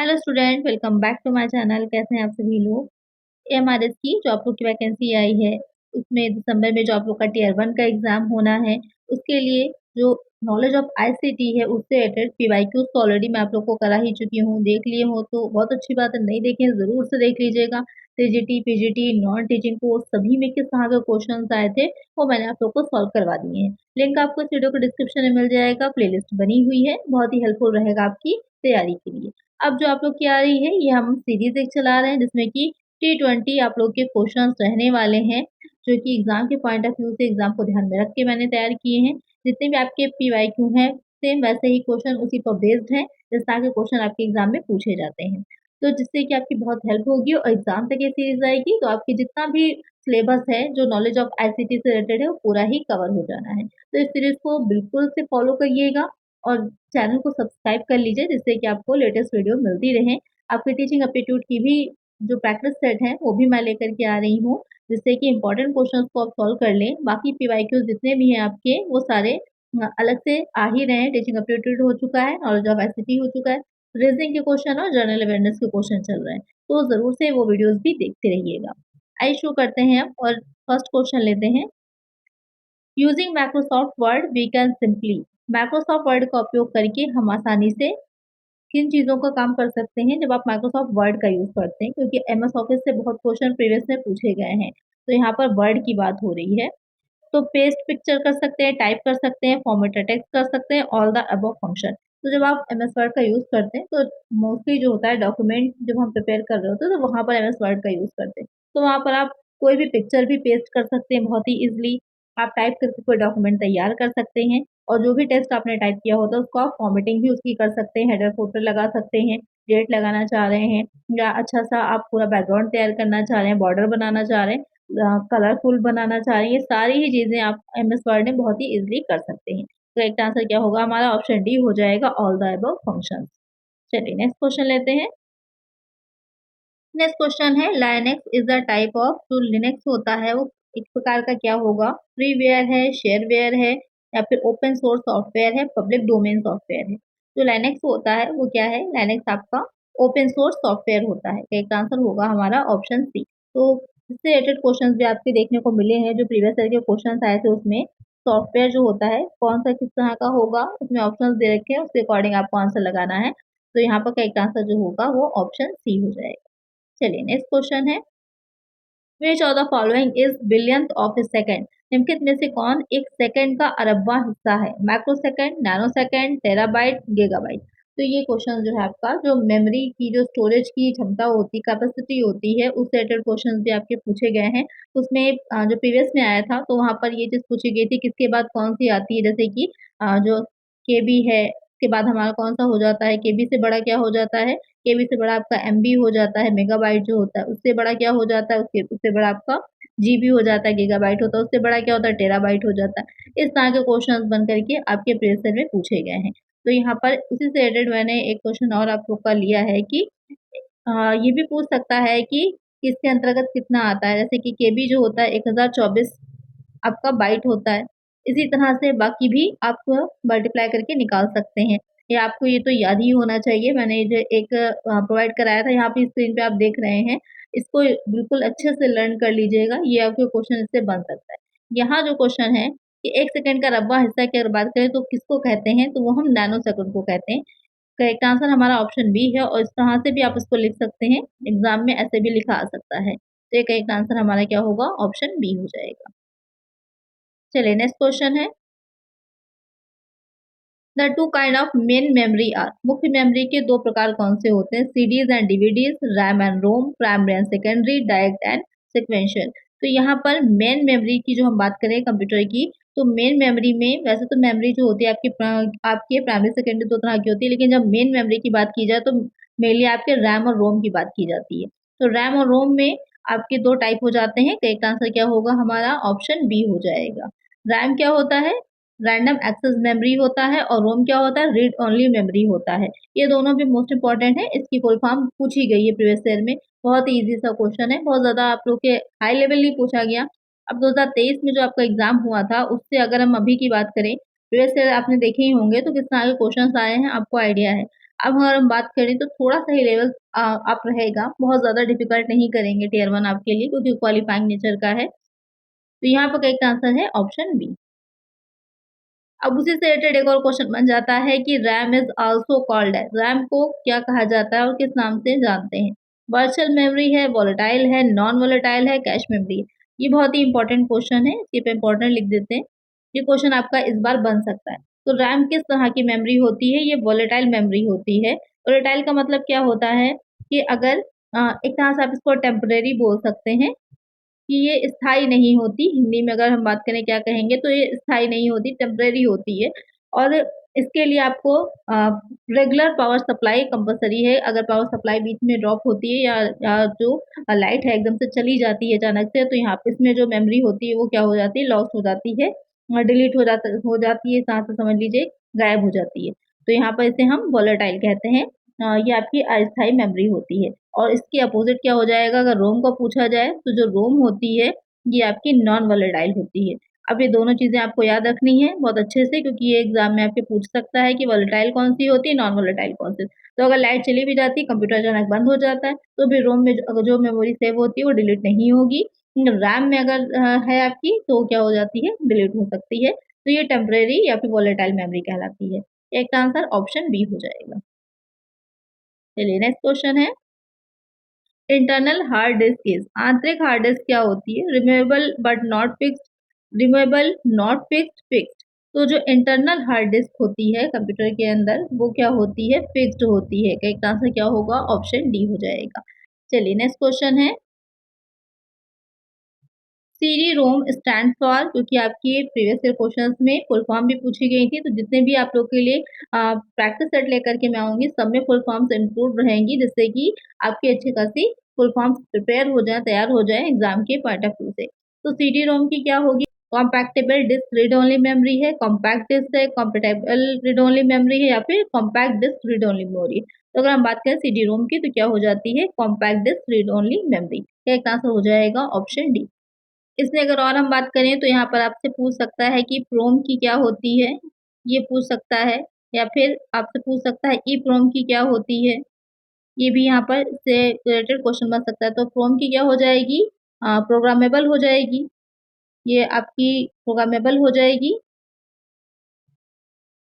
Hello student, welcome back to my channel. कैसे हैं आप सभी लोग। एमआरएस की जो आप लोग की वैकेंसी आई है उसमें दिसंबर में जो आप लोग का टीयर 1 का एग्जाम होना है उसके लिए जो नॉलेज ऑफ आईसीटी है उससे रिलेटेड पीवाईक्यूज तो ऑलरेडी मैं आप लोग को करा ही चुकी हूँ। देख लिए हो तो बहुत अच्छी बात है, नहीं देखे हैं जरूर से देख लीजिएगा। TGT PGT non teaching course सभी में किस तरह के क्वेश्चन आए थे वो मैंने आप लोग को सॉल्व करवा दिए हैं। लिंक आपको इस वीडियो के डिस्क्रिप्शन में मिल जाएगा। प्लेलिस्ट बनी हुई है, बहुत ही हेल्पफुल रहेगा आपकी तैयारी के लिए। अब जो आप लोग की आ रही है ये हम सीरीज एक चला रहे हैं जिसमें कि T20 आप लोग के क्वेश्चंस रहने वाले हैं जो कि एग्जाम के पॉइंट ऑफ व्यू से एग्जाम को ध्यान में रख के मैंने तैयार किए हैं। जितने भी आपके पीवाईक्यू हैं सेम वैसे ही क्वेश्चन उसी पर बेस्ड हैं जिस तरह के क्वेश्चन आपके एग्जाम में पूछे जाते हैं। तो जिससे कि आपकी बहुत हेल्प होगी और एग्जाम तक ये सीरीज आएगी तो आपकी जितना भी सिलेबस है जो नॉलेज ऑफ आईसीटी से रिलेटेड है वो पूरा ही कवर हो जाना है। तो इस सीरीज को बिल्कुल से फॉलो करिएगा और चैनल को सब्सक्राइब कर लीजिए जिससे कि आपको लेटेस्ट वीडियो मिलती रहे। आपकी टीचिंग एप्टीट्यूड की भी जो प्रैक्टिस सेट है वो भी मैं लेकर के आ रही हूँ जिससे कि इंपॉर्टेंट क्वेश्चंस को आप सॉल्व कर लें। बाकी पीवाईक्यूज जितने भी हैं आपके वो सारे अलग से आ ही रहे हैं। टीचिंग एप्टीट्यूड हो चुका है, नॉलेज ऑफ आईसीटी हो चुका है, रीजनिंग के क्वेश्चन और जनरल अवेयरनेस के क्वेश्चन चल रहे हैं। तो जरूर से वो वीडियोज भी देखते रहिएगा। आइए शुरू करते हैं और फर्स्ट क्वेश्चन लेते हैं। Using Microsoft Word we can simply. Microsoft Word का उपयोग करके हम आसानी से किन चीज़ों का काम कर सकते हैं जब आप माइक्रोसॉफ्ट वर्ड का यूज़ करते हैं, क्योंकि एमएस ऑफिस से बहुत क्वेश्चन प्रीवियस में पूछे गए हैं। तो यहाँ पर वर्ड की बात हो रही है। तो पेस्ट पिक्चर कर सकते हैं, टाइप कर सकते हैं, फॉर्मेटेड टेक्स्ट कर सकते हैं, ऑल द अबव फंक्शन। तो जब आप एमएस वर्ड का यूज़ करते हैं तो मोस्टली जो होता है डॉक्यूमेंट जब हम प्रिपेयर कर रहे होते हैं तो वहाँ पर एमएस वर्ड का यूज़ करते हैं। तो वहाँ पर आप कोई भी पिक्चर भी पेस्ट कर सकते हैं बहुत ही ईजिली। आप टाइप करके कोई डॉक्यूमेंट तैयार कर सकते हैं और जो भी टेक्स्ट आपने टाइप किया होता है उसको आप फॉर्मेटिंग भी उसकी कर सकते हैं, हेडर फोल्डर लगा सकते हैं, डेट लगाना चाह रहे हैं या अच्छा सा आप पूरा बैकग्राउंड तैयार करना चाह रहे हैं, बॉर्डर बनाना चाह रहे हैं, कलरफुल बनाना चाह रहे हैं, ये सारी ही चीज़ें आप एमएस वर्ड में बहुत ही इजीली कर सकते हैं। तो करेक्ट आंसर क्या होगा हमारा? ऑप्शन डी हो जाएगा, ऑल द अबव फंक्शंस। चलिए नेक्स्ट क्वेश्चन लेते हैं। नेक्स्ट क्वेश्चन है Linux is a type of. जो लिनक्स होता है वो एक प्रकार का क्या होगा? फ्रीवेयर है, शेयरवेयर है या फिर ओपन सोर्स सॉफ्टवेयर है, पब्लिक डोमेन सॉफ्टवेयर है। जो लाइनेक्स होता है वो क्या है? लाइनेक्स आपका ओपन सोर्स सॉफ्टवेयर होता है। एक आंसर होगा हमारा ऑप्शन सी। तो इससे रिलेटेड क्वेश्चन भी आपके देखने को मिले हैं जो प्रीवियस ईयर के क्वेश्चन आए थे उसमें सॉफ्टवेयर जो होता है कौन सा किस तरह का होगा उसमें ऑप्शन दे रखे हैं, उसके अकॉर्डिंग आपको आंसर लगाना है। तो यहाँ पर करेक्ट आंसर जो होगा वो ऑप्शन सी हो जाएगा। चलिए नेक्स्ट क्वेश्चन है। Which of the following is billionth of A second. निम्नलिखित में से कौन एक सेकेंड का अरबवां हिस्सा है? Micro second, nano second, terabyte, gigabyte. तो ये क्वेश्चन जो है आपका जो मेमोरी की जो स्टोरेज की क्षमता होती कैपेसिटी होती है उस रिलेटेड क्वेश्चन भी आपके पूछे गए हैं। उसमें जो प्रीवियस में आया था तो वहां पर ये चीज पूछी गई थी किसके बाद कौन सी आती है, जैसे कि जो केबी है उसके बाद हमारा कौन सा हो जाता है, केबी से बड़ा क्या हो जाता है? केबी से बड़ा आपका एमबी हो जाता है। मेगाबाइट जो होता है उससे बड़ा क्या हो जाता है? उससे बड़ा आपका जीबी हो जाता है। गीगाबाइट होता है उससे बड़ा क्या होता है? टेराबाइट हो जाता है। इस तरह के क्वेश्चंस बन करके आपके प्रीवियस में पूछे गए हैं। तो यहाँ पर उसी से रिलेटेड मैंने एक क्वेश्चन और आप लोग का लिया है कि ये भी पूछ सकता है कि किसके अंतर्गत कितना आता है, जैसे कि केबी जो होता है 1024 आपका बाइट होता है। इसी तरह से बाकी भी आप मल्टीप्लाई करके निकाल सकते हैं। ये आपको ये तो याद ही होना चाहिए। मैंने जो एक प्रोवाइड कराया था यहाँ पे स्क्रीन पे आप देख रहे हैं, इसको बिल्कुल अच्छे से लर्न कर लीजिएगा, ये आपके क्वेश्चन इससे बन सकता है। यहाँ जो क्वेश्चन है कि एक सेकंड का रब्बा हिस्सा की अगर बात करें तो किसको कहते हैं, तो वो हम नैनो सेकंड को कहते हैं। करेक्ट आंसर हमारा ऑप्शन बी है और इस तरह से भी आप इसको लिख सकते हैं, एग्जाम में ऐसे भी लिखा आ सकता है। तो ये करेक्ट आंसर हमारा क्या होगा? ऑप्शन बी हो जाएगा। चलिए नेक्स्ट क्वेश्चन है। The two kind of main memory are. मुख्य मेमोरी के दो प्रकार कौन से होते हैं? CDs and DVDs, RAM and ROM, primary and secondary, direct and sequential. तो यहाँ पर मेन मेमोरी की जो हम बात करें कंप्यूटर की, तो मेन मेमोरी में वैसे तो मेमोरी जो होती है आपके प्राइमरी सेकेंडरी दो तरह की होती है, लेकिन जब मेन मेमोरी की बात की जाए तो मेनली आपके रैम और रोम की बात की जाती है। तो रैम और रोम में आपके दो टाइप हो जाते हैं। करेक्ट आंसर क्या होगा हमारा? ऑप्शन बी हो जाएगा। रैम क्या होता है? रैंडम एक्सेस मेमोरी होता है और रोम क्या होता है? रीड ओनली मेमोरी होता है। ये दोनों भी मोस्ट इंपॉर्टेंट है। इसकी फुल फॉर्म पूछी गई है प्रीवियस ईयर में। बहुत ही इजी सा क्वेश्चन है, बहुत ज्यादा आप लोग के हाई लेवल नहीं पूछा गया। अब 2023 में जो आपका एग्जाम हुआ था उससे अगर हम अभी की बात करें, प्रीवियस ईयर आपने देखे ही होंगे तो किस तरह के क्वेश्चन आए हैं आपको आइडिया है। अब अगर हम बात करें तो थोड़ा-सा ही लेवल अप रहेगा, बहुत ज़्यादा डिफ़िकल्ट नहीं करेंगे टियर 1 आपके लिए क्योंकि क्वालिफ़ाइंग नेचर का है। तो यहाँ पर करेक्ट आंसर है ऑप्शन बी। अब उसी से रिलेटेड एक और क्वेश्चन बन जाता है कि RAM is also called as, RAM को क्या कहा जाता है और किस नाम से जानते हैं? वर्चुअल मेमोरी है, वोलेटाइल है, नॉन वोलेटाइल है, कैश मेमोरी है। ये बहुत ही इंपॉर्टेंट क्वेश्चन है, इसके पे इंपॉर्टेंट लिख देते हैं। ये क्वेश्चन आपका इस बार बन सकता है। तो रैम किस तरह की मेमोरी होती है? ये वोलेटाइल मेमोरी होती है। वोलेटाइल का मतलब क्या होता है कि अगर एक तरह से आप इसको टेम्परेरी बोल सकते हैं कि ये स्थायी नहीं होती, हिंदी में अगर हम बात करें क्या कहेंगे तो ये स्थायी नहीं होती, टेम्परेरी होती है और इसके लिए आपको रेगुलर पावर सप्लाई कंपल्सरी है। अगर पावर सप्लाई बीच में ड्रॉप होती है या जो लाइट है एकदम से चली जाती है अचानक से, तो यहाँ पे इसमें जो मेमोरी होती है वो क्या हो जाती है, लॉस हो जाती है, डिलीट हो जाती है, इस तरह से समझ लीजिए गायब हो जाती है। तो यहाँ पर इसे हम वोलेटाइल कहते हैं। ये आपकी अस्थायी मेमोरी होती है। और इसके अपोज़िट क्या हो जाएगा अगर रोम का पूछा जाए तो जो रोम होती है ये आपकी नॉन वोलेटाइल होती है। अब ये दोनों चीज़ें आपको याद रखनी है बहुत अच्छे से क्योंकि ये एग्ज़ाम में आपके पूछ सकता है कि वोलेटाइल कौन-सी होती है, नॉन वोलेटाइल कौन-सी। तो अगर लाइट चली भी जाती है, कंप्यूटर अचानक बंद हो जाता है, तो भी रोम में अगर जो मेमोरी सेव होती है वो डिलीट नहीं होगी। रैम में अगर है आपकी तो क्या हो जाती है, डिलीट हो सकती है। तो ये टेम्परेरी या फिर वोलेटाइल मेमोरी कहलाती है। एक आंसर ऑप्शन बी हो जाएगा। चलिए नेक्स्ट क्वेश्चन है इंटरनल हार्ड डिस्क इज आंतरिक हार्ड डिस्क क्या होती है removable but not fixed removable not fixed fixed तो जो इंटरनल हार्ड डिस्क होती है कंप्यूटर के अंदर वो क्या होती है फिक्स्ड होती है करेक्ट आंसर क्या होगा ऑप्शन डी हो जाएगा चलिए नेक्स्ट क्वेश्चन है सीडी रोम स्टैंड फॉर क्योंकि आपके प्रीवियस ईयर क्वेश्चंस में फुल फॉर्म भी पूछी गई थी तो जितने भी आप लोग के लिए प्रैक्टिस सेट लेकर के मैं आऊंगी सब में फुल फॉर्म्स इंक्लूड रहेंगी जिससे कि आपकी अच्छी खासी फुल फॉर्म्स प्रिपेयर हो जाए तैयार हो जाए एग्जाम के पॉइंट ऑफ व्यू से तो सीडी रोम की क्या होगी compactable disc read only memory है कॉम्पैक्ट डिस्क है कॉम्पेटेबल रीड ओनली मेमोरी है या फिर compact disc read only memory तो अगर हम बात करें सीडी रोम की तो क्या हो जाती है compact disc read only memory एक आंसर हो जाएगा ऑप्शन डी इसमें अगर और हम बात करें तो यहाँ पर आपसे पूछ सकता है कि प्रोम की क्या होती है, ये पूछ सकता है या फिर आपसे पूछ सकता है ईप्रोम की क्या होती है, ये भी यहाँ पर इससे रिलेटेड क्वेश्चन बन सकता है। तो प्रोम की क्या हो जाएगी प्रोग्रामेबल हो जाएगी, ये आपकी प्रोग्रामेबल हो जाएगी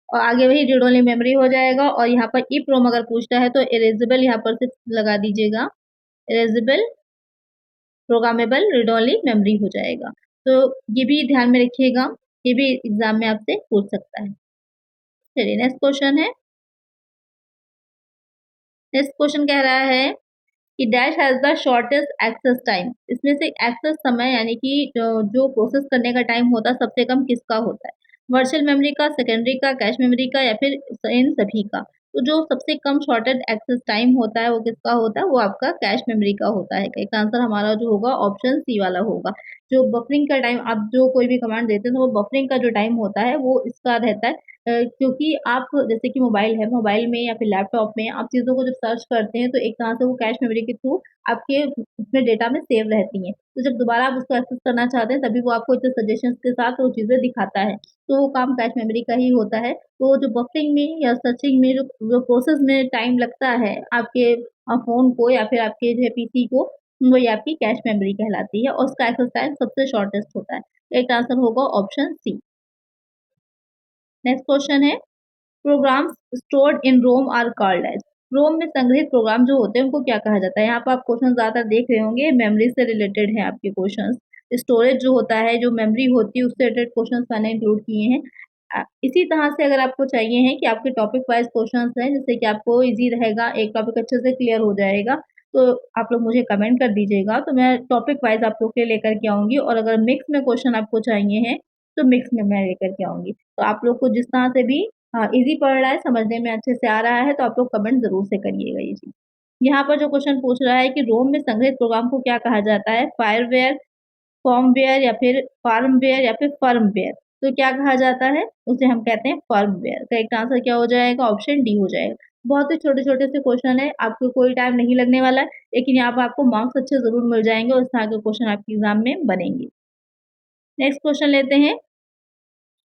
और आगे वही रीड ओनली मेमोरी हो जाएगा और यहाँ पर ईप्रोम अगर पूछता है तो इरेजेबल यहाँ पर से लगा दीजिएगा, erasable programmable read only memory हो जाएगा। तो ये भी ध्यान में रखिएगा, ये भी एग्जाम में आपसे पूछ सकता है। चलिए नेक्स्ट क्वेश्चन है नेक्स्ट क्वेश्चन कह रहा है कि dash has the shortest access time इसमें से एक्सेस समय यानी कि जो प्रोसेस करने का टाइम होता है सबसे कम किसका होता है वर्चुअल मेमोरी का सेकेंडरी का कैश मेमोरी का या फिर इन सभी का तो जो सबसे कम शॉर्टेड एक्सेस टाइम होता है वो किसका होता है वो आपका कैश मेमोरी का होता है इसका आंसर हमारा जो होगा ऑप्शन सी वाला होगा जो बफरिंग का टाइम आप जो कोई भी कमांड देते हैं तो वो बफरिंग का जो टाइम होता है वो इसका रहता है क्योंकि आप जैसे कि मोबाइल है, मोबाइल में या फिर लैपटॉप में आप चीज़ों को जब सर्च करते हैं, तो एक तरह से वो कैश मेमोरी के थ्रू आपके उसमें डेटा में सेव रहती हैं। तो जब दोबारा आप उसको एक्सेस करना चाहते हैं, तभी वो आपको इतने सजेशंस के साथ वो चीज़ें दिखाता है। तो वो काम कैश मेमोरी का ही होता है। तो जो बफरिंग में या सर्चिंग में जो प्रोसेस में टाइम लगता है आपके फ़ोन को या फिर आपके जो है पीसी को, वही आपकी कैश मेमोरी कहलाती है और उसका एक्सेस टाइम सबसे शॉर्टेस्ट होता है। एक आंसर होगा ऑप्शन सी। नेक्स्ट क्वेश्चन है programs stored in ROM are called as ROM में संग्रहित प्रोग्राम जो होते हैं उनको क्या कहा जाता है यहाँ पर आप क्वेश्चन ज्यादा देख रहे होंगे मेमोरी से रिलेटेड है आपके क्वेश्चंस स्टोरेज जो होता है जो मेमोरी होती है उससे रिलेटेड क्वेश्चंस मैंने इंक्लूड किए हैं इसी तरह से अगर आपको चाहिए है कि आपके टॉपिक वाइज क्वेश्चंस हैं जिससे कि आपको इजी रहेगा एक टॉपिक अच्छे से क्लियर हो जाएगा तो आप लोग मुझे कमेंट कर दीजिएगा तो मैं टॉपिक वाइज आप लोग के लिए लेकर के आऊंगी और अगर मिक्स में क्वेश्चन आपको चाहिए हैं तो मिक्स में मैं लेकर के आऊंगी तो आप लोग को जिस तरह से भी हाँ, ईज़ी पड़ रहा है, समझने में अच्छे से आ रहा है, तो आप लोग कमेंट ज़रूर से करिएगा ये चीज़। यहाँ पर जो क्वेश्चन पूछ रहा है कि रोम में संग्रहित प्रोग्राम को क्या कहा जाता है? फायरवेयर, फर्मवेयर या फिर फार्मवेयर या फिर फर्मवेयर। तो क्या कहा जाता है? उसे हम कहते हैं फर्मवेयर। करेक्ट आंसर क्या हो जाएगा? ऑप्शन डी हो जाएगा। बहुत ही छोटे-छोटे से क्वेश्चन है, आपको कोई टाइम नहीं लगने वाला है, लेकिन यहाँ पर आपको मार्क्स अच्छे ज़रूर मिल जाएँगे और इस तरह के क्वेश्चन आपके एग्ज़ाम में बनेंगे। नेक्स्ट क्वेश्चन लेते हैं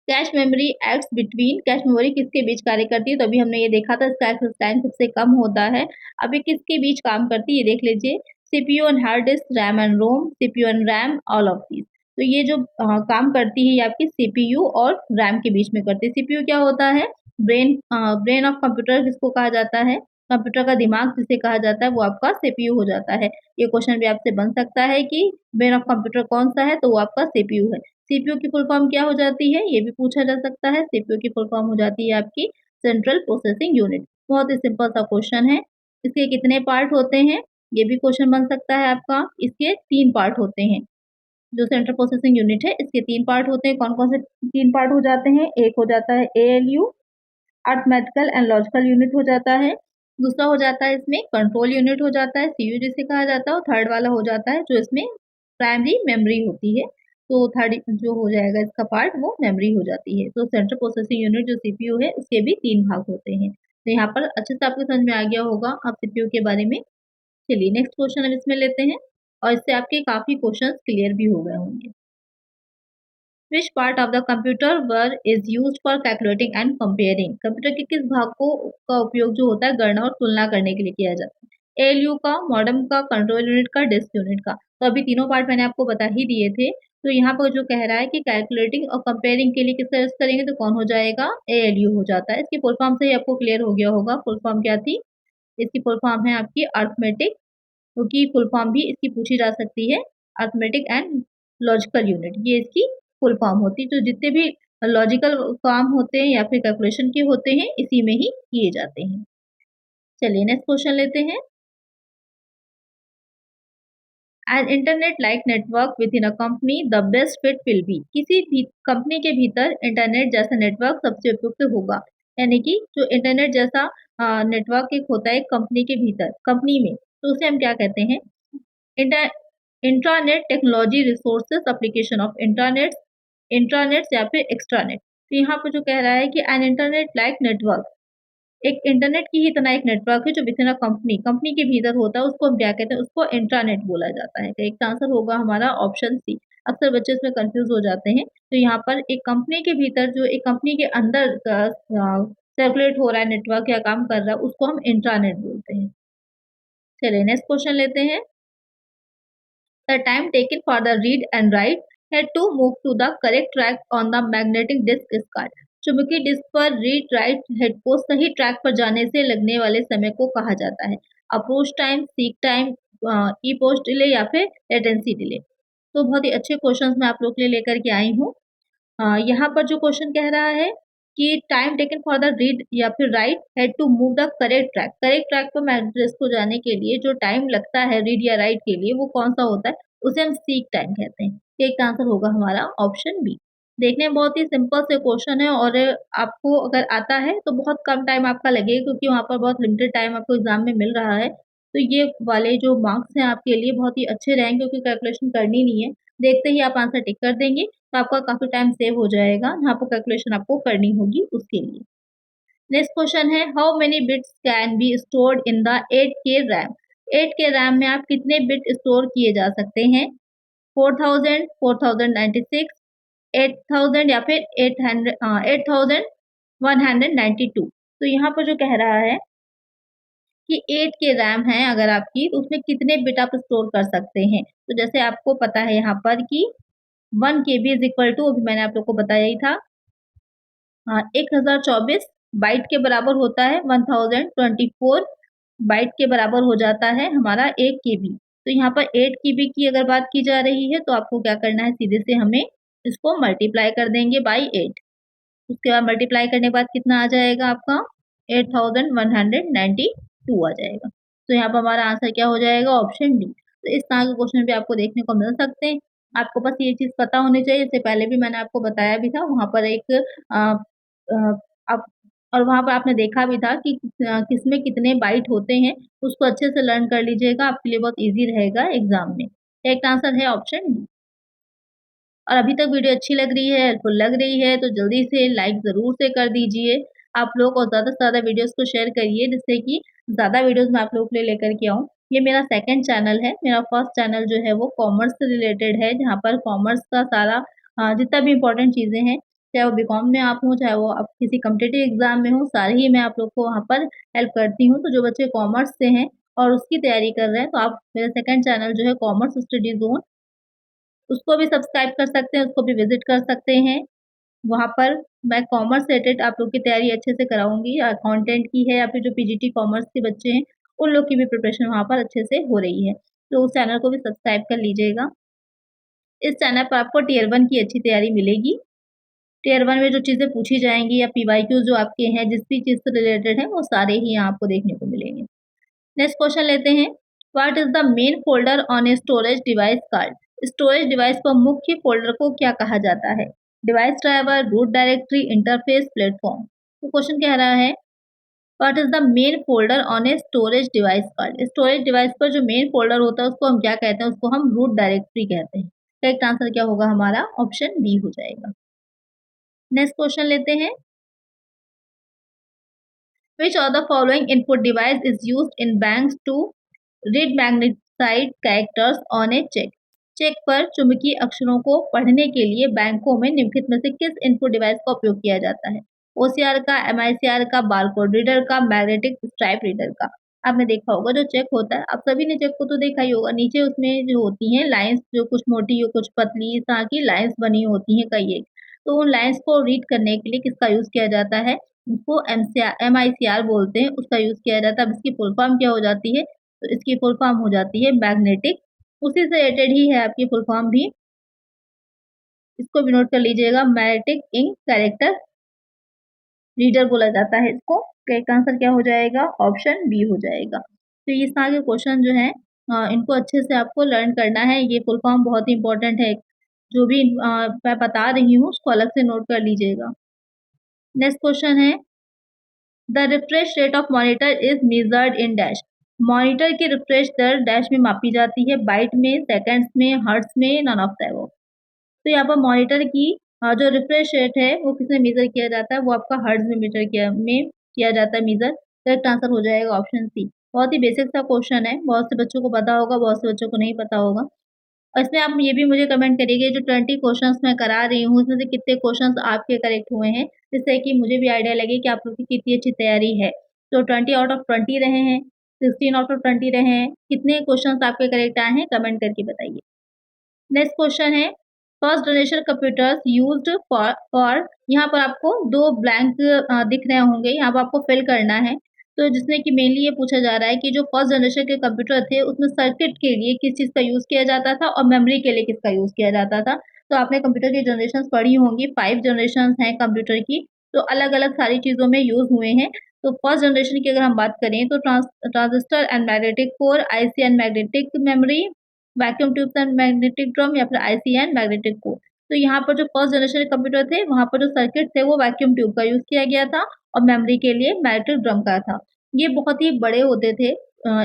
cache memory acts between, cache memory किसके बीच कार्य करती है, तो अभी हमने ये देखा था इसका एक्सेस टाइम सबसे कम होता है। अभी किसके बीच काम करती है ये देख लीजिए, CPU and hard disk, RAM and ROM, CPU and RAM, all of these. तो ये जो काम करती है ये आपकी सीपीयू और रैम के बीच में करती है। सीपीयू क्या होता है, ब्रेन ऑफ कंप्यूटर जिसको कहा जाता है, कंप्यूटर का दिमाग जिसे कहा जाता है वो आपका सीपीयू हो जाता है। ये क्वेश्चन भी आपसे बन सकता है कि ब्रेन ऑफ कंप्यूटर कौन सा है, तो वो आपका सीपीयू है। सीपीयू की फुल फॉर्म क्या हो जाती है, ये भी पूछा जा सकता है। सीपीयू की फुल फॉर्म हो जाती है आपकी सेंट्रल प्रोसेसिंग यूनिट। बहुत ही सिंपल सा क्वेश्चन है। इसके कितने पार्ट होते हैं, ये भी क्वेश्चन बन सकता है आपका। इसके 3 पार्ट होते हैं। जो सेंट्रल प्रोसेसिंग यूनिट है इसके 3 पार्ट होते हैं। कौन कौन से 3 पार्ट हो जाते हैं, एक हो जाता है ALU, arithmetical and logical unit हो जाता है। दूसरा हो जाता है इसमें कंट्रोल यूनिट हो जाता है, सीयू जिसे कहा जाता है। और थर्ड वाला हो जाता है जो इसमें प्राइमरी मेमोरी होती है। तो थर्ड जो हो जाएगा इसका पार्ट वो मेमोरी हो जाती है। तो सेंट्रल प्रोसेसिंग यूनिट जो सीपीयू है उसके भी 3 भाग होते हैं। तो यहाँ पर अच्छे से आपको समझ में आ गया होगा आप सीपीयू के बारे में। चलिए नेक्स्ट क्वेश्चन हम इसमें लेते हैं और इससे आपके काफी क्वेश्चंस क्लियर भी हो गए होंगे। Which part of the computer were is used for calculating and comparing? Computer के किस भाग को का उपयोग जो होता है गणना और तुलना करने के लिए किया जाता है? एएलयू का, मॉडेम का, कंट्रोल यूनिट का, डिस्क यूनिट का। तो अभी तीनों पार्ट मैंने आपको बता ही दिए थे। तो यहाँ पर जो कह रहा है कि कैलकुलेटिंग और कंपेयरिंग के लिए किसका यूज करेंगे, तो कौन हो जाएगा, एएलयू हो जाता है। इसकी फुल फॉर्म से ही आपको क्लियर हो गया होगा फुल फॉर्म क्या थी। इसकी फुल फॉर्म है आपकी अरिथमेटिक, क्योंकि फुल फॉर्म भी इसकी पूछी जा सकती है। अरिथमेटिक एंड लॉजिकल यूनिट ये इसकी फुल फॉर्म होती है। तो जितने भी लॉजिकल काम होते हैं या फिर कैलकुलेशन के होते हैं इसी में ही किए जाते हैं। चलिए नेक्स्ट क्वेश्चन लेते हैं। An internet like network with in a company the best fit will be, किसी भी कंपनी के भीतर इंटरनेट जैसा नेटवर्क सबसे उपयुक्त होगा। यानी कि जो इंटरनेट जैसा नेटवर्क एक होता है कंपनी के भीतर, कंपनी में, तो उसे हम क्या कहते हैं, inter intranet technology resources application of internet, intranet या फिर एक्स्ट्रानेट। तो यहाँ पर जो कह रहा है कि एन इंटरनेट लाइक नेटवर्क, एक इंटरनेट की ही तरह एक नेटवर्क है जो with in a company, company के भीतर होता है, उसको हम क्या कहते हैं, उसको इंट्रानेट बोला जाता है। तो एक आंसर होगा हमारा ऑप्शन सी। अक्सर बच्चे इसमें कंफ्यूज हो जाते हैं। तो यहाँ पर एक कंपनी के भीतर जो एक कंपनी के अंदर सर्कुलेट हो रहा है नेटवर्क या काम कर रहा है उसको हम इंट्रानेट बोलते हैं। चलिए नेक्स्ट क्वेश्चन लेते हैं। The time taken for the read and write had to move to the correct track on the magnetic disk is called। चुंबकीय डिस्क पर रीड राइट हेड को सही ट्रैक पर जाने से लगने वाले समय को कहा जाता है। अप्रोच टाइम, सीक टाइम, ई पोस्ट डिले या फिर लेटेंसी डिले। तो बहुत ही अच्छे क्वेश्चंस मैं आप लोग के लिए लेकर के आई हूँ। यहाँ पर जो क्वेश्चन कह रहा है कि time taken for the read या फिर write head to move the correct track, correct track पर मैग्नेटिक को जाने के लिए जो टाइम लगता है रीड या राइट के लिए वो कौन सा होता है, उसे हम सीक टाइम कहते हैं। एक आंसर होगा हमारा ऑप्शन बी। देखने में बहुत ही सिंपल से क्वेश्चन है और आपको अगर आता है तो बहुत कम टाइम आपका लगेगा क्योंकि वहाँ पर बहुत लिमिटेड टाइम आपको एग्जाम में मिल रहा है। तो ये वाले जो मार्क्स हैं आपके लिए बहुत ही अच्छे रहेंगे क्योंकि कैलकुलेशन करनी नहीं है। देखते ही आप आंसर टिक कर देंगे तो आपका काफ़ी टाइम सेव हो जाएगा, जहाँ पर कैलकुलेशन आपको करनी होगी उसके लिए। नेक्स्ट क्वेश्चन है, how many bits can be stored in the 8K RAM? 8K RAM में आप कितने बिट स्टोर किए जा सकते हैं? 4000, 4096, 8000 या फिर 8192। तो यहाँ पर जो कह रहा है कि 8K रैम है अगर आपकी, तो उसमें कितने बिट आप स्टोर कर सकते हैं। तो जैसे आपको पता है यहाँ पर कि 1 KB इज इक्वल टू, अभी मैंने आप लोग को बताया ही था, 1024 बाइट के बराबर होता है। 1024 बाइट के बराबर हो जाता है हमारा 1 KB। तो यहाँ पर 8 KB की अगर बात की जा रही है तो आपको क्या करना है, सीधे से हमें इसको मल्टीप्लाई कर देंगे बाई 8। उसके बाद मल्टीप्लाई करने के बाद कितना आ जाएगा आपका, 8192 आ जाएगा। तो यहाँ पर हमारा आंसर क्या हो जाएगा, ऑप्शन डी। तो इस तरह के क्वेश्चन भी आपको देखने को मिल सकते हैं। आपको बस ये चीज़ पता होनी चाहिए, इससे पहले भी मैंने आपको बताया भी था, वहाँ पर एक आप और वहाँ पर आपने देखा भी था कि किसमें कितने बाइट होते हैं, उसको अच्छे से लर्न कर लीजिएगा, आपके लिए बहुत ईजी रहेगा एग्जाम में। एक आंसर है ऑप्शन डी। और अभी तक वीडियो अच्छी लग रही है, हेल्पफुल लग रही है तो जल्दी से लाइक ज़रूर से कर दीजिए आप लोग, और ज़्यादा से ज़्यादा वीडियोस को शेयर करिए जिससे कि ज़्यादा वीडियोस मैं आप लोगों के लिए लेकर के आऊँ। ये मेरा सेकंड चैनल है, मेरा फर्स्ट चैनल जो है वो कॉमर्स से रिलेटेड है, जहाँ पर कॉमर्स का सारा जितना भी इम्पोर्टेंट चीज़ें हैं, चाहे वो बीकॉम में आप हो, चाहे वो आप किसी कॉम्पिटिटिव एग्ज़ाम में हो, सारे ही मैं आप लोग को वहाँ पर हेल्प करती हूँ। तो जो बच्चे कॉमर्स से हैं और उसकी तैयारी कर रहे हैं, तो आप मेरा सेकंड चैनल जो है कॉमर्स स्टडी ज़ोन, उसको भी सब्सक्राइब कर सकते हैं, उसको भी विज़िट कर सकते हैं। वहाँ पर मैं कॉमर्स से रिलेटेड आप लोग की तैयारी अच्छे से कराऊँगी, या अकाउंटेंट की है या फिर जो पीजीटी कॉमर्स के बच्चे हैं, उन लोग की भी प्रिपरेशन वहाँ पर अच्छे से हो रही है। तो उस चैनल को भी सब्सक्राइब कर लीजिएगा। इस चैनल पर आपको टियर 1 की अच्छी तैयारी मिलेगी। टियर 1 में जो चीज़ें पूछी जाएँगी या पीवाईक्यूज़ जो आपके हैं, जिस भी चीज़ से रिलेटेड है, वो सारे ही यहाँ आपको देखने को मिलेंगे। नेक्स्ट क्वेश्चन लेते हैं। What is the main folder on a storage device card? Storage device पर मुख्य फ़ोल्डर को क्या कहा जाता है? Device driver, root directory, interface, platform. तो क्वेश्चन कह रहा है what is the main folder on a storage device card? Storage device पर जो मेन फ़ोल्डर होता है उसको हम क्या कहते हैं? उसको हम रूट डायरेक्टरी कहते हैं। करेक्ट आंसर क्या होगा हमारा? ऑप्शन बी हो जाएगा। नेक्स्ट क्वेश्चन लेते हैं। Which of the following input device is used in banks to read magnified characters on a check? Check पर चुंबकीय अक्षरों को पढ़ने के लिए बैंकों में निम्नलिखित में से किस इनपुट डिवाइस का उपयोग किया जाता है? ओसीआर का, एमआईसीआर का, बारकोड रीडर का, मैग्नेटिक स्ट्राइप रीडर का। आपने देखा होगा जो चेक होता है, आप सभी ने चेक को तो देखा ही होगा, नीचे उसमें जो होती हैं लाइंस, जो कुछ मोटी और कुछ पतली इस तरह की लाइंस बनी होती हैं कई एक। तो उन लाइंस को रीड करने के लिए किसका यूज़ किया जाता है? उसको एमआईसीआर बोलते हैं, उसका यूज़ किया जाता है। अब इसकी फुल फॉर्म क्या हो जाती है? तो इसकी फुल फॉर्म हो जाती है मैग्नेटिक। उसी से रिलेटेड ही है आपकी फुल फॉर्म भी, इसको भी नोट कर लीजिएगा, मैग्नेटिक इंक कैरेक्टर रीडर बोला जाता है इसको। करेक्ट आंसर क्या हो जाएगा? ऑप्शन बी हो जाएगा। तो इस तरह के क्वेश्चन जो हैं इनको अच्छे से आपको लर्न करना है। ये फुल फॉर्म बहुत ही इंपॉर्टेंट है। जो भी मैं बता रही हूँ उसको अलग से नोट कर लीजिएगा। नेक्स्ट क्वेश्चन है the refresh rate of monitor is measured in dash. Monitor की रिफ्रेश दर डैश में मापी जाती है, बाइट में, सेकंड्स में, हर्ट्ज में, नन ऑफ द अबव। तो यहाँ पर मॉनिटर की जो रिफ्रेश रेट है वो किसमें मेजर किया जाता है? वो आपका हर्ट्ज में किया जाता है मेजर। करेक्ट आंसर हो जाएगा ऑप्शन सी। बहुत ही बेसिक सा क्वेश्चन है, बहुत से बच्चों को पता होगा, बहुत से बच्चों को नहीं पता होगा। और इसमें आप ये भी मुझे कमेंट करिएगा, जो 20 क्वेश्चंस मैं करा रही हूँ उसमें से कितने क्वेश्चंस आपके करेक्ट हुए हैं, जिससे कि मुझे भी आइडिया लगे कि आप लोग की कितनी अच्छी तैयारी है। तो 20 आउट ऑफ 20 रहे हैं, 16 आउट ऑफ 20 रहे हैं, कितने क्वेश्चंस आपके करेक्ट आए हैं कमेंट करके बताइए। नेक्स्ट क्वेश्चन है first generation computers used for यहाँ पर आपको 2 ब्लैंक दिख रहे होंगे, यहाँ पर आपको फिल करना है। तो जिसमें कि मेनली ये पूछा जा रहा है कि जो फर्स्ट जनरेशन के कंप्यूटर थे उसमें सर्किट के लिए किस चीज़ का यूज़ किया जाता था और मेमोरी के लिए किसका यूज़ किया जाता था। तो आपने कंप्यूटर की जनरेशन्स पढ़ी होंगी, 5 जनरेशन्स हैं कंप्यूटर की, तो अलग-अलग सारी चीज़ों में यूज़ हुए हैं। तो फर्स्ट जनरेशन की अगर हम बात करें तो transistor and magnetic core, IC and magnetic memory, vacuum tubes and magnetic drum या फिर आईसी एंड मैग्नेटिक कोर। तो यहाँ पर जो फर्स्ट जनरेशन के कंप्यूटर थे वहाँ पर जो सर्किट थे वो वैक्यूम ट्यूब का यूज़ किया गया था और मेमोरी के लिए मैग्नेटिक ड्रम का था। ये बहुत ही बड़े होते थे।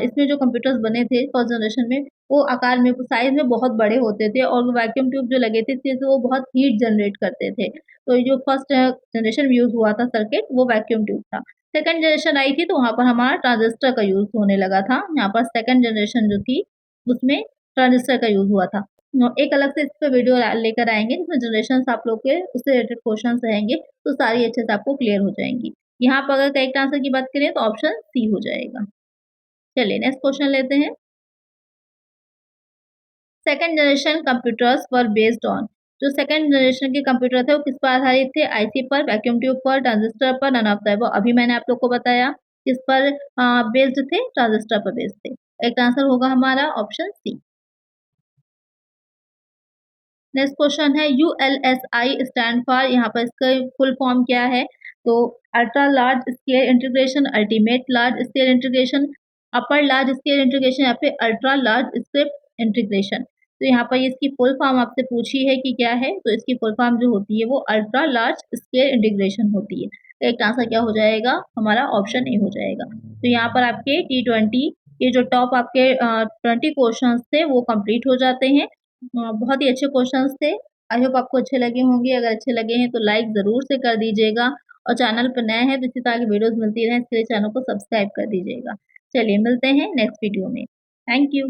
इसमें जो कंप्यूटर्स बने थे फर्स्ट जनरेशन में वो आकार में, साइज़ में बहुत बड़े होते थे और वो वैक्यूम ट्यूब जो लगे थे इससे वो बहुत हीट जनरेट करते थे। तो ये जो फर्स्ट जनरेशन में यूज़ हुआ था सर्किट वो वैक्यूम ट्यूब था। सेकंड जनरेशन आई थी तो वहाँ पर हमारा ट्रांजिस्टर का यूज़ होने लगा था। यहाँ पर सेकंड जनरेशन जो थी उसमें ट्रांजिस्टर का यूज़ हुआ था। एक अलग से इस पे वीडियो लेकर आएँगे जिसमें जनरेशंस आप लोग के उससे रिलेटेड क्वेश्चंस रहेंगे, तो सारी अच्छे से आपको क्लियर हो जाएँगी। यहाँ पर अगर करेक्ट आंसर की बात करें तो ऑप्शन सी हो जाएगा। चलिए नेक्स्ट क्वेश्चन लेते हैं। Second generation computers were based on. जो सेकंड जनरेशन के कंप्यूटर थे वो किस पर आधारित थे? आईसी पर, वैक्यूम ट्यूब पर, ट्रांजिस्टर पर, नन ऑफ द अबव। अभी मैंने आप लोग को बताया किस पर बेस्ड थे? ट्रांजिस्टर पर बेस्ड थे। करेक्ट आंसर होगा हमारा ऑप्शन सी। नेक्स्ट क्वेश्चन है यूएलएसआई स्टैंड फॉर, यहाँ पर इसका फुल फॉर्म क्या है? तो ultra large scale integration, ultimate large scale integration, upper large scale integration या फिर अल्ट्रा लार्ज स्केल इंटीग्रेशन। तो यहाँ पर इसकी फुल फॉर्म आपसे पूछी है कि क्या है, तो इसकी फुल फॉर्म जो होती है वो अल्ट्रा लार्ज स्केल इंटीग्रेशन होती है। तो एक आंसर क्या हो जाएगा हमारा? ऑप्शन ए हो जाएगा। तो यहाँ पर आपके T20 ये जो टॉप आपके 20 क्वेश्चंस थे वो कंप्लीट हो जाते हैं। बहुत ही अच्छे क्वेश्चंस थे। आई होप आपको अच्छे लगे होंगे। अगर अच्छे लगे हैं तो लाइक ज़रूर से कर दीजिएगा और चैनल पर नए हैं तो इसी तरह की वीडियोज़ मिलती रहें इसके लिए चैनल को सब्सक्राइब कर दीजिएगा। चलिए मिलते हैं नेक्स्ट वीडियो में। Thank you.